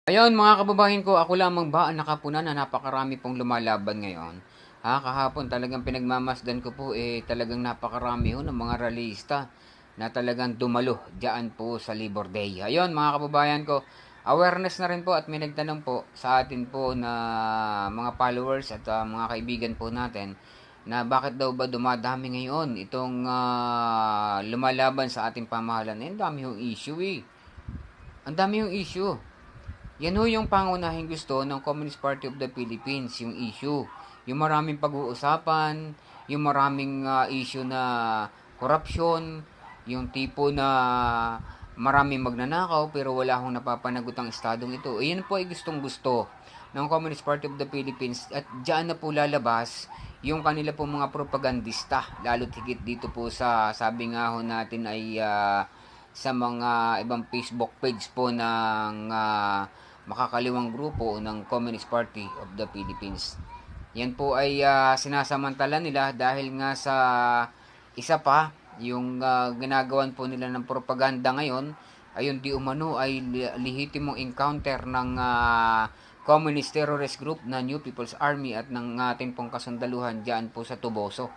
Ayun mga kababayan ko, ako lamang ba ang nakapunan na napakarami pong lumalaban ngayon? Kahapon talagang pinagmamasdan ko po talagang napakarami ho ng mga realista na talagang dumalo diyan po sa Labor Day. Ayun mga kababayan ko, awareness na rin po at may nagtanong po sa atin po na mga followers at mga kaibigan po natin na bakit daw ba dumadami ngayon itong lumalaban sa ating pamahalaan. Ang dami yung issue eh. Ang dami yung issue. Yan ho yung pangunahing gusto ng Communist Party of the Philippines, yung issue. Yung maraming pag-uusapan, yung maraming issue na corruption, yung tipo na maraming magnanakaw pero wala akong napapanagot ang estadong ito. Iyan po ay gustong gusto ng Communist Party of the Philippines at diyan na po lalabas yung kanila po mga propagandista. Lalo't higit dito po sa sabi nga ho natin ay sa mga ibang Facebook page po ng makakaliwang grupo ng Communist Party of the Philippines. Yan po ay sinasamantala nila dahil nga sa isa pa, yung ginagawan po nila ng propaganda ngayon, ayun di umano ay lehitimong encounter ng communist terrorist group na New People's Army at ng ating pong kasundaluhan dyan po sa Tuboso.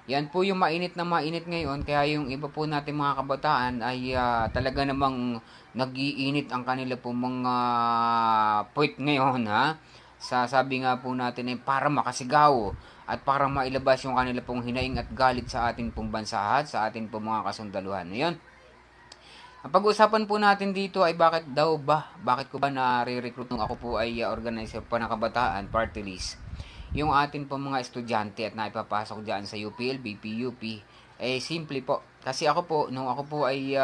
Yan po yung mainit na mainit ngayon kaya yung iba po natin mga kabataan ay talaga namang nagiinit ang kanila po mga puwit ngayon sa sabi nga po natin ay para makasigaw at para mailabas yung kanila pong hinaing at galit sa ating pong bansa at sa ating pong mga kasundaluhan. Ngayon, ang pag-uusapan po natin dito ay bakit ko ba nare-recruit nung ako po ay organizer pa ng kabataan, party list yung atin po mga estudyante at naipapasok dyan sa UPLB, PUP, simple po. Kasi ako po, nung ako po ay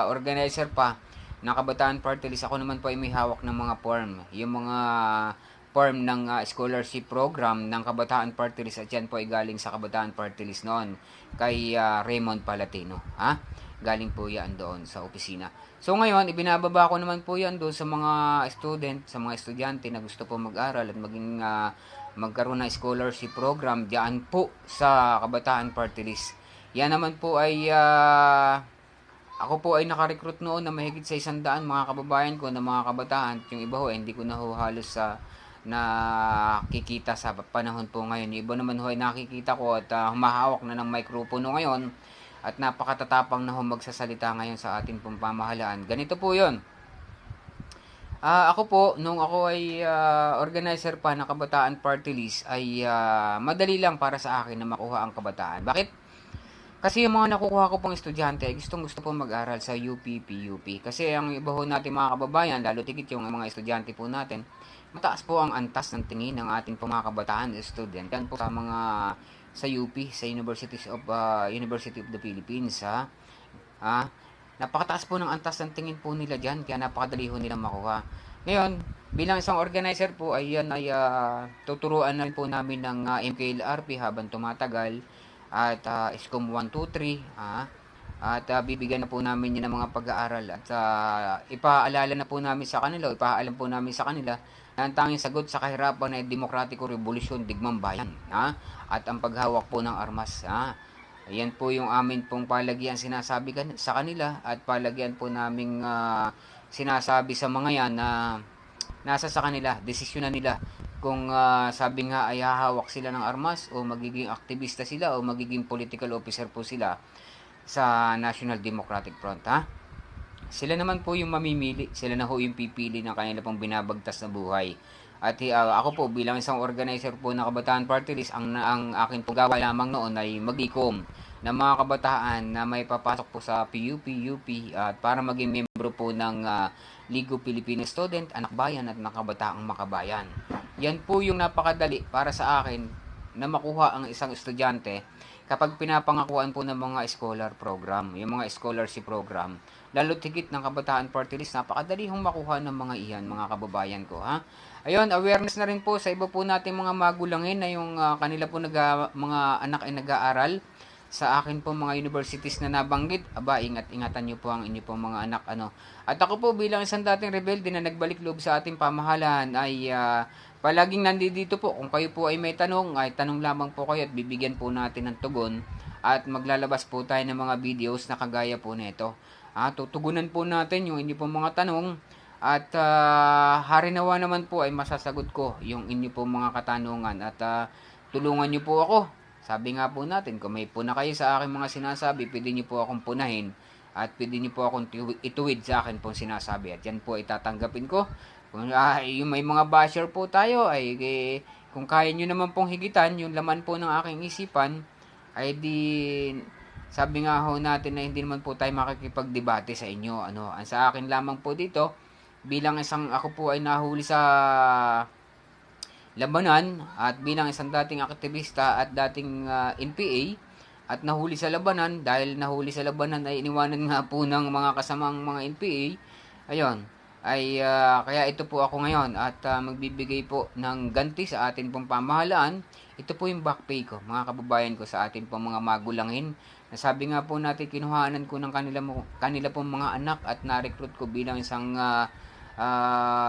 organizer pa ng Kabataan Party List, ako naman po ay may hawak ng mga form. Yung mga form ng scholarship program ng Kabataan Party List at yan po ay galing sa Kabataan Party List noon kay Raymond Palatino. Galing po yan doon sa opisina. So ngayon, ibinababa ko naman po yan doon sa mga student, sa mga estudyante na gusto po mag-aral at magkaroon ng scholarship program diyan po sa Kabataan Party List. Yan naman po ay ako po ay nakarecruit noon na mahigit sa 100 mga kababayan ko na mga kabataan. Yung iba ho, hindi ko na ho halos sa nakikita sa panahon po ngayon. Yung iba naman ho ay nakikita ko at humahawak na ng microphone ngayon at napakatatapang na ho magsasalita ngayon sa ating pong pamahalaan. Ganito po yon. Ako po, nung ako ay organizer pa ng Kabataan Party List, ay madali lang para sa akin na makuha ang kabataan. Bakit? Kasi yung mga nakukuha ko pong estudyante ay gustong gusto pong mag-aral sa UP, PUP. Kasi ang iba ho natin mga kababayan, lalo tigit yung mga estudyante po natin, mataas po ang antas ng tingin ng ating po mga kabataan student. Yan po sa mga sa UP, sa University of the Philippines, Ah, napakataas po ng antas ng tingin po nila dyan, kaya napakadali ho nilang makuha. Ngayon, bilang isang organizer po, tuturuan na rin po namin ng MKLRP habang tumatagal at SCOM 123, at bibigyan na po namin yun ng mga pag-aaral at ipaalala na po namin sa kanila, ipaalam po namin sa kanila na ang tanging sagot sa kahirapan ay demokratiko revolusyon digmang bayan, at ang paghawak po ng armas. Ayan po yung amin pong palagian sinasabi sa kanila at palagian po naming sinasabi sa mga yan na nasa sa kanila, desisyon na nila kung sabi nga ay hahawak sila ng armas o magiging aktivista sila o magiging political officer po sila sa National Democratic Front. Sila naman po yung mamimili, sila na ho yung pipili ng kanila pong binabagtas na buhay. At ako po bilang isang organizer po ng Kabataan Party List, ang akin pong gawa lamang noon ay mag-ikom ng mga kabataan na may papasok po sa PUP, UP at para maging membro po ng Ligo Filipino Student, Anak Bayan at Nakabataang Makabayan. Yan po yung napakadali para sa akin na makuha ang isang estudyante kapag pinapangakuan po ng mga scholar program, yung mga scholarship program, lalo tigit ng Kabataan Party List, napakadali hong makuha ng mga iyan, mga kababayan ko. Ayun, awareness na rin po sa iba po nating mga magulangin na yung kanila po mga anak ay nag-aaral sa akin po mga universities na nabanggit. Ingat-ingatan niyo po ang inyo pong mga anak. At ako po bilang isang dating rebelde na nagbalik loob sa ating pamahalaan ay palaging nandito po. Kung kayo po ay may tanong, ay tanong lamang po kayo at bibigyan po natin ng tugon. At maglalabas po tayo ng mga videos na kagaya po nito. Tutugunan po natin yung inyo pong mga tanong At harinawa naman po ay masasagot ko yung inyo po mga katanungan at tulungan niyo po ako. Sabi nga po natin, kung may puna kayo sa aking mga sinasabi, pwede niyo po akong punahin at pwede niyo po akong ituwid sa akin pong sinasabi. At yan po itatanggapin ko. Kung yung may mga basher po tayo, ay kung kaya niyo naman pong higitan yung laman po ng aking isipan, ay di sabi nga ho natin na hindi naman po tayo makikipagdebate sa inyo. Ang sa akin lamang po dito, bilang isang ako po ay nahuli sa labanan at bilang isang dating aktivista at dating NPA at nahuli sa labanan, dahil nahuli sa labanan ay iniwanan nga po ng mga kasamang mga NPA, ayun, ay kaya ito po ako ngayon at magbibigay po ng ganti sa atin pong pamahalaan. Ito po yung back pay ko, mga kababayan ko, sa atin pong mga magulangin. Nasabi nga po natin, kinuhanan ko ng kanila pong mga anak at na-recruit ko bilang isang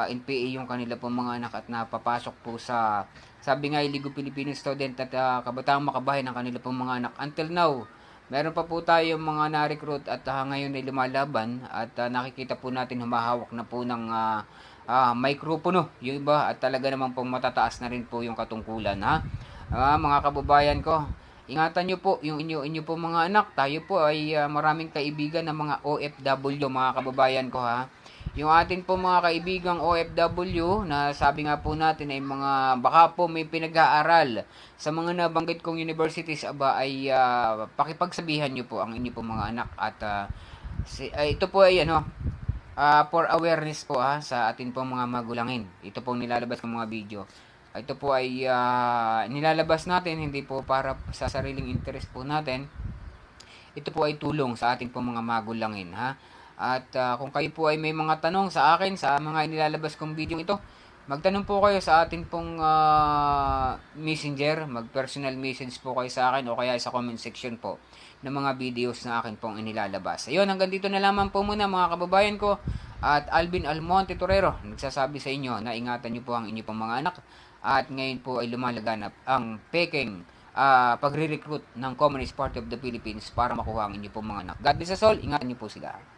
NPA yung kanila pong mga anak at napapasok po sa, sabi nga, Iligo Filipino Student at Kabataang Makabayan ng kanila pong mga anak. Until now, meron pa po tayo mga na-recruit at ngayon ay lumalaban at nakikita po natin humahawak na po ng mikropono yung iba at talaga naman pong matataas na rin po yung katungkulan, ha. Mga kababayan ko, ingatan nyo po yung inyo po mga anak. Tayo po ay maraming kaibigan ng mga OFW, mga kababayan ko, ha. Yung atin po mga kaibigang OFW na sabi nga po natin ay mga baka po may pinag-aaral sa mga nabanggit kong universities, ay pakipagsabihan nyo po ang inyo po mga anak at ito po ay for awareness po sa atin po mga magulangin. Ito po nilalabas ng mga video. Ito po ay nilalabas natin hindi po para sa sariling interest po natin. Ito po ay tulong sa ating po mga magulangin, ha. At kung kayo po ay may mga tanong sa akin sa mga inilalabas kong video ito, magtanong po kayo sa atin pong messenger, mag-personal message po kayo sa akin o kaya sa comment section po ng mga videos na akin pong inilalabas. Ayun, hanggang dito na lamang po muna mga kababayan ko. At Alvin Almonte Torero, nagsasabi sa inyo na ingatan niyo po ang inyo pong mga anak. At ngayon po ay lumalaganap ang peking pagre-recruit ng Communist Party of the Philippines para makuha ang inyo pong mga anak. God bless us all, ingatan niyo po sila.